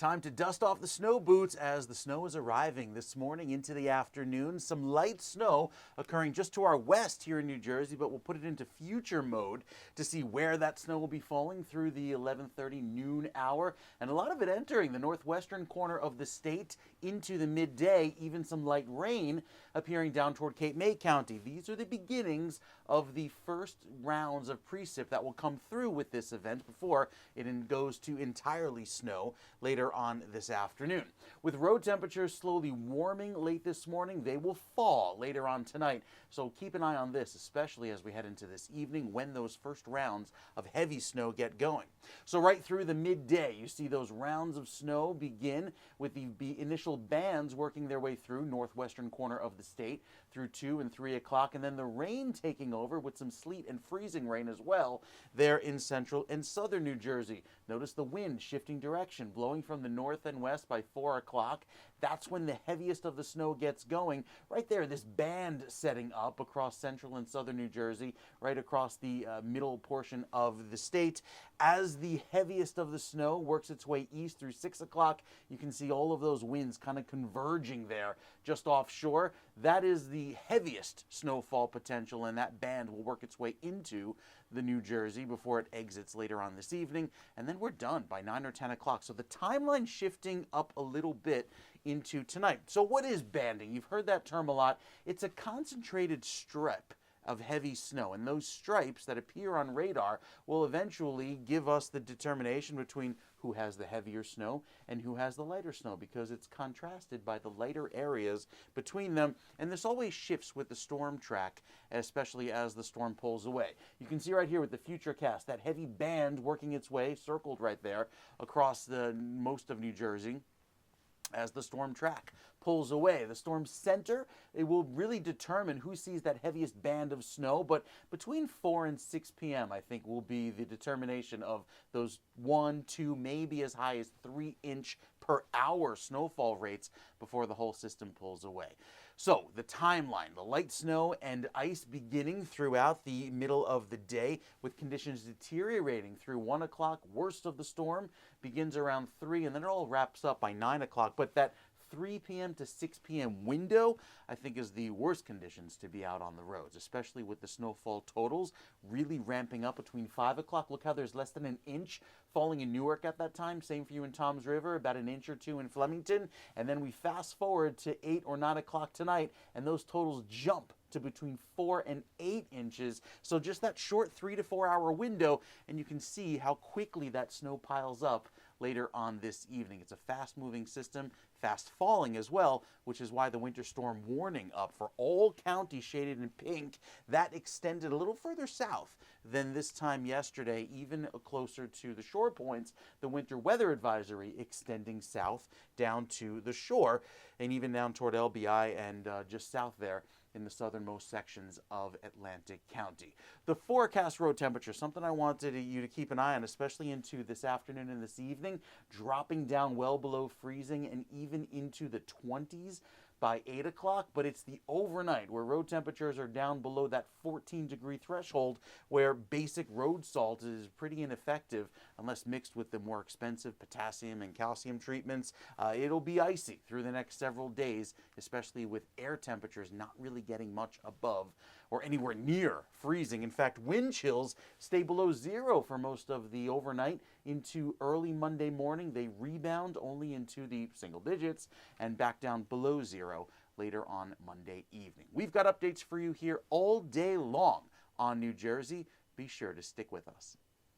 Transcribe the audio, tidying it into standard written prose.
Time to dust off the snow boots as the snow is arriving this morning into the afternoon. Some light snow occurring just to our west here in New Jersey, but we'll put it into future mode to see where that snow will be falling through the 11:30 noon hour. And a lot of it entering the northwestern corner of the state into the midday, even some light rain appearing down toward Cape May County. These are the beginnings of the first rounds of precip that will come through with this event before it goes to entirely snow later on this afternoon. With road temperatures slowly warming late this morning, they will fall later on tonight. So keep an eye on this, especially as we head into this evening when those first rounds of heavy snow get going. So right through the midday, you see those rounds of snow begin with the initial bands working their way through northwestern corner of the state through 2 and 3 o'clock, and then the rain taking over with some sleet and freezing rain as well there in central and southern New Jersey. Notice the wind shifting direction, blowing from the north and west by 4 o'clock. That's when the heaviest of the snow gets going. Right there, this band setting up across central and southern New Jersey, right across the middle portion of the state. As the heaviest of the snow works its way east through 6 o'clock, you can see all of those winds kind of converging there just offshore. That is the heaviest snowfall potential, and that band will work its way into the New Jersey before it exits later on this evening. And then we're done by 9 or 10 o'clock. So the timeline shifting up a little bit into tonight. So what is banding? You've heard that term a lot. It's a concentrated strip of heavy snow, and those stripes that appear on radar will eventually give us the determination between who has the heavier snow and who has the lighter snow, because it's contrasted by the lighter areas between them. And this always shifts with the storm track, especially as the storm pulls away. You can see right here with the futurecast that heavy band working its way, circled right there, across the most of New Jersey. As the storm track pulls away, the storm center, it will really determine who sees that heaviest band of snow. But between 4 and 6 p.m., I think, will be the determination of those 1, 2, maybe as high as 3-inch per hour snowfall rates before the whole system pulls away. So the timeline, the light snow and ice beginning throughout the middle of the day, with conditions deteriorating through 1 o'clock. Worst of the storm begins around 3, and then it all wraps up by 9 o'clock. But that 3 p.m. to 6 p.m. window, I think, is the worst conditions to be out on the roads, especially with the snowfall totals really ramping up between 5 o'clock. Look how there's less than an inch falling in Newark at that time. Same for you in Toms River, about an inch or two in Flemington. And then we fast forward to 8 or 9 o'clock tonight, and those totals jump to between 4 and 8 inches. So just that short 3 to 4 hour window, and you can see how quickly that snow piles up later on this evening. It's a fast-moving system, fast-falling as well, which is why the winter storm warning up for all counties shaded in pink, that extended a little further south than this time yesterday, even closer to the shore points. The winter weather advisory extending south down to the shore, and even down toward LBI and just south there in the southernmost sections of Atlantic County. The forecast road temperature, something I wanted you to keep an eye on, especially into this afternoon and this evening, dropping down well below freezing and even into the 20s by 8 o'clock, but it's the overnight where road temperatures are down below that 14-degree threshold, where basic road salt is pretty ineffective unless mixed with the more expensive potassium and calcium treatments. It'll be icy through the next several days, especially with air temperatures not really getting much above or anywhere near freezing. In fact, wind chills stay below 0 for most of the overnight into early Monday morning. They rebound only into the single digits and back down below 0 later on Monday evening. We've got updates for you here all day long on New Jersey. Be sure to stick with us.